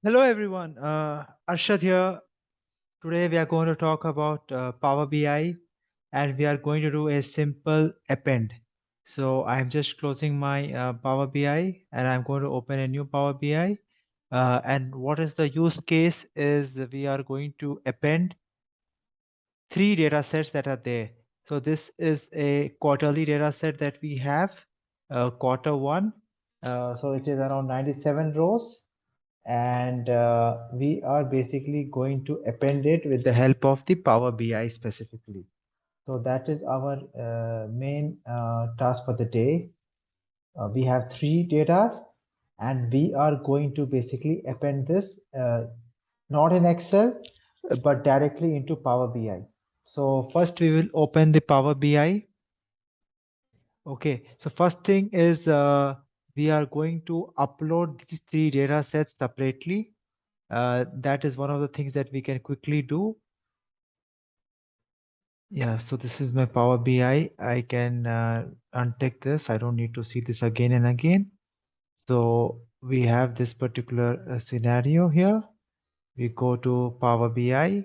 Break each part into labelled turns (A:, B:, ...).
A: Hello everyone, Arshad here. Today we are going to talk about Power BI and we are going to do a simple append. So I'm just closing my Power BI and I'm going to open a new Power BI. And what is the use case is we are going to append three data sets that are there. So this is a quarterly data set that we have, quarter one. So it is around 97 rows and we are basically going to append it with the help of the Power BI specifically. So that is our main task for the day. We have three data and we are going to basically append this not in Excel but directly into Power BI. So first we will open the Power BI. Okay, so first thing is we are going to upload these three data sets separately. That is one of the things that we can quickly do. Yeah, so this is my Power BI. I can untick this. I don't need to see this again and again. So we have this particular scenario here. We go to Power BI,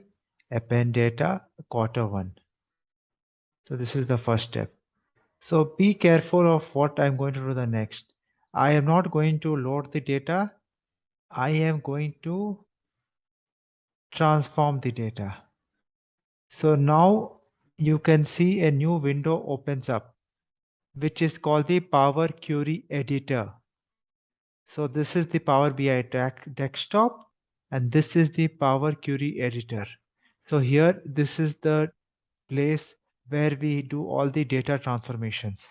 A: append data, quarter one. So this is the first step. So be careful of what I'm going to do the next. I am not going to load the data. I am going to transform the data. So now you can see a new window opens up, which is called the Power Query Editor. So this is the Power BI desktop, and this is the Power Query Editor. So here, this is the place where we do all the data transformations.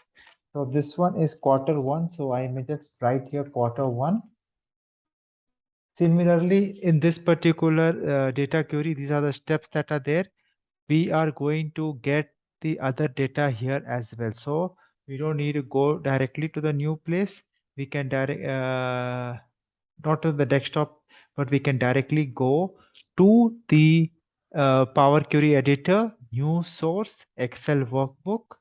A: So this one is quarter one. So I may just write here quarter one. Similarly, in this particular data query, these are the steps that are there. We are going to get the other data here as well. So we don't need to go directly to the new place. We can not to the desktop, but we can directly go to the Power Query editor, new source, Excel workbook.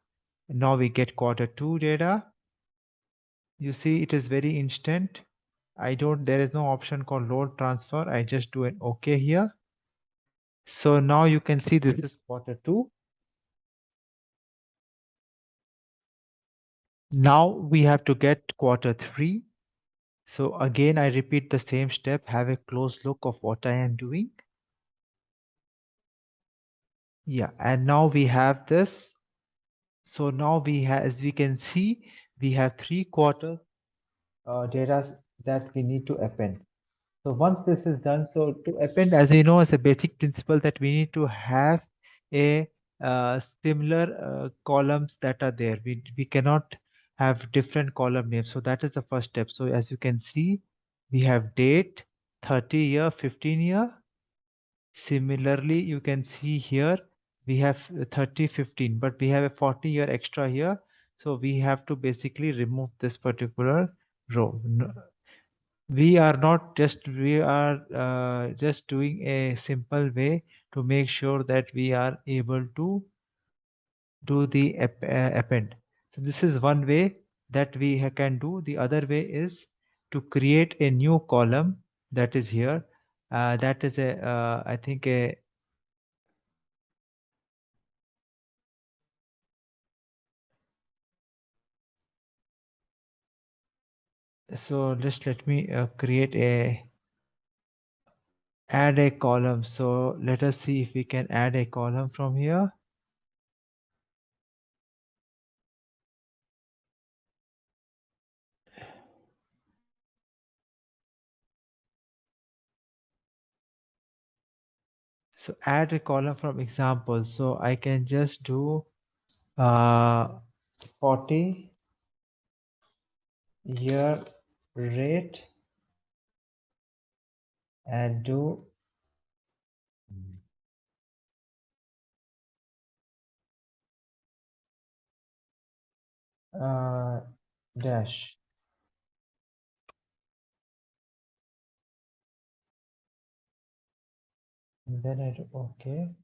A: Now we get quarter two data. You see, it is very instant. There is no option called load transfer. I just do an OK here. So now you can see this is quarter two. Now we have to get quarter three. So again, I repeat the same step, have a close look of what I am doing. Yeah, and now we have this. So now we have, as we can see, we have 3/4 data that we need to append. So once this is done, so to append, as we know, is a basic principle that we need to have a similar columns that are there. We cannot have different column names. So that is the first step. So as you can see, we have date, 30 year, 15 year. Similarly, you can see here we have 30, 15, but we have a 40-year extra here. So we have to basically remove this particular row. We are not just, we are just doing a simple way to make sure that we are able to do the append. So this is one way that we can do. The other way is to create a new column that is here. That is a, I think a, so just let me create a, add a column. So let us see if we can add a column from here. So add a column from example. So I can just do 40-year rate and do dash. And then I do okay.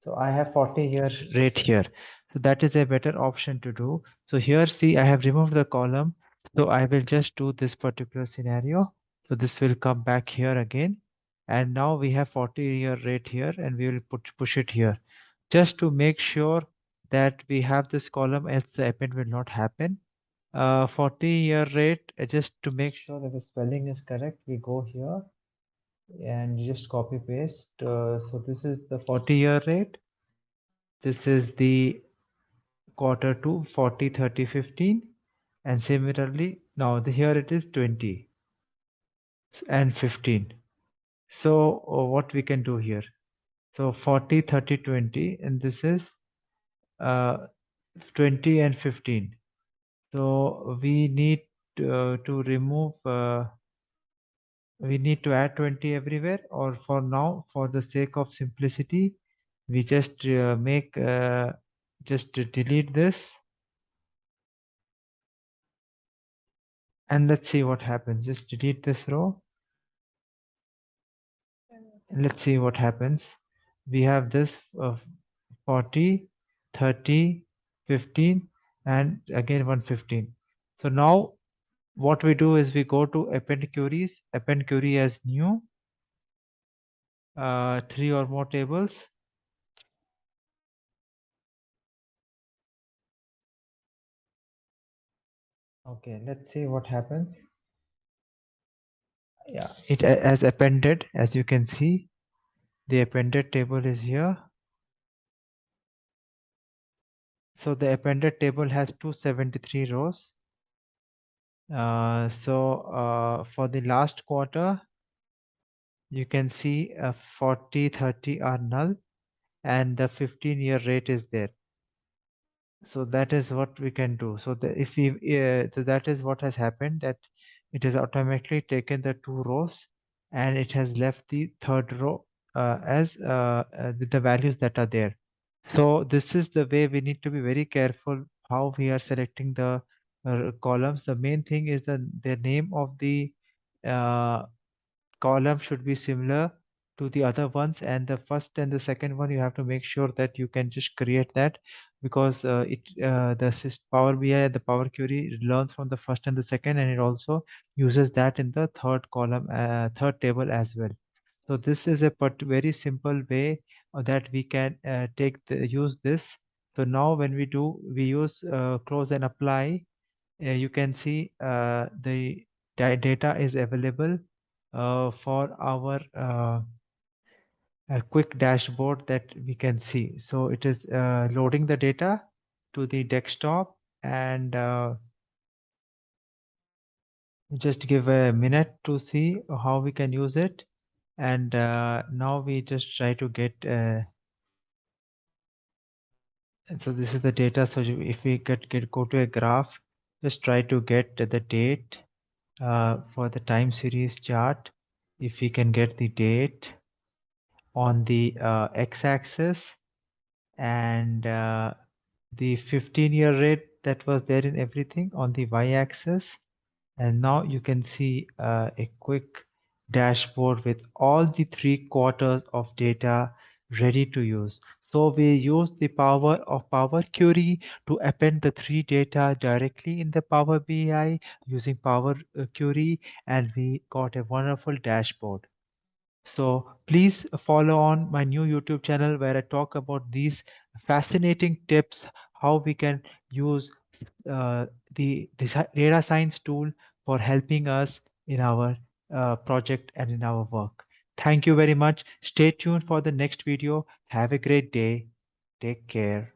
A: So I have 40-year rate here. So that is a better option to do. So here, see, I have removed the column. So I will just do this particular scenario. So this will come back here again. And now we have 40-year rate here and we will push it here. Just to make sure that we have this column, else the append will not happen. 40-year rate, just to make sure that the spelling is correct, we go here and just copy paste. So this is the 40-year rate. This is the quarter two, 40, 30, 15. And similarly, now here it is 20 and 15. So what we can do here? So 40, 30, 20, and this is uh, 20 and 15. So to remove, we need to add 20 everywhere, or for now, for the sake of simplicity, we just just delete this and let's see what happens. Just delete this row and let's see what happens. We have this 40, 30, 15, and again 115. So now what we do is we go to append queries, append query as new, 3 or more tables. Okay, let's see what happens. Yeah, it has appended, as you can see. The appended table is here. So the appended table has 273 rows. For the last quarter, you can see 40, 30 are null and the 15-year rate is there. So that is what we can do. So that is what has happened, that it has automatically taken the 2 rows and it has left the third row as with the values that are there. So this is the way we need to be very careful how we are selecting the columns. The main thing is the name of the uh, column should be similar to the other ones, and the first and the second one you have to make sure that you can just create that, because Power BI and the Power Query learns from the first and the second, and it also uses that in the third column, third table as well. So this is a very simple way that we can use this. So now when we use close and apply, you can see the data is available for our a quick dashboard that we can see. So it is loading the data to the desktop, and just give a minute to see how we can use it. And now we just try to get and so this is the data. So if we go to a graph, just try to get the date for the time series chart. If we can get the date on the x-axis, and the 15-year rate that was there in everything on the y-axis. And now you can see a quick dashboard with all the 3 quarters of data ready to use. So we use the power of Power Query to append the 3 data directly in the Power BI using Power Query, and we got a wonderful dashboard. So please follow on my new YouTube channel where I talk about these fascinating tips, how we can use the data science tool for helping us in our project and in our work. Thank you very much. Stay tuned for the next video. Have a great day. Take care.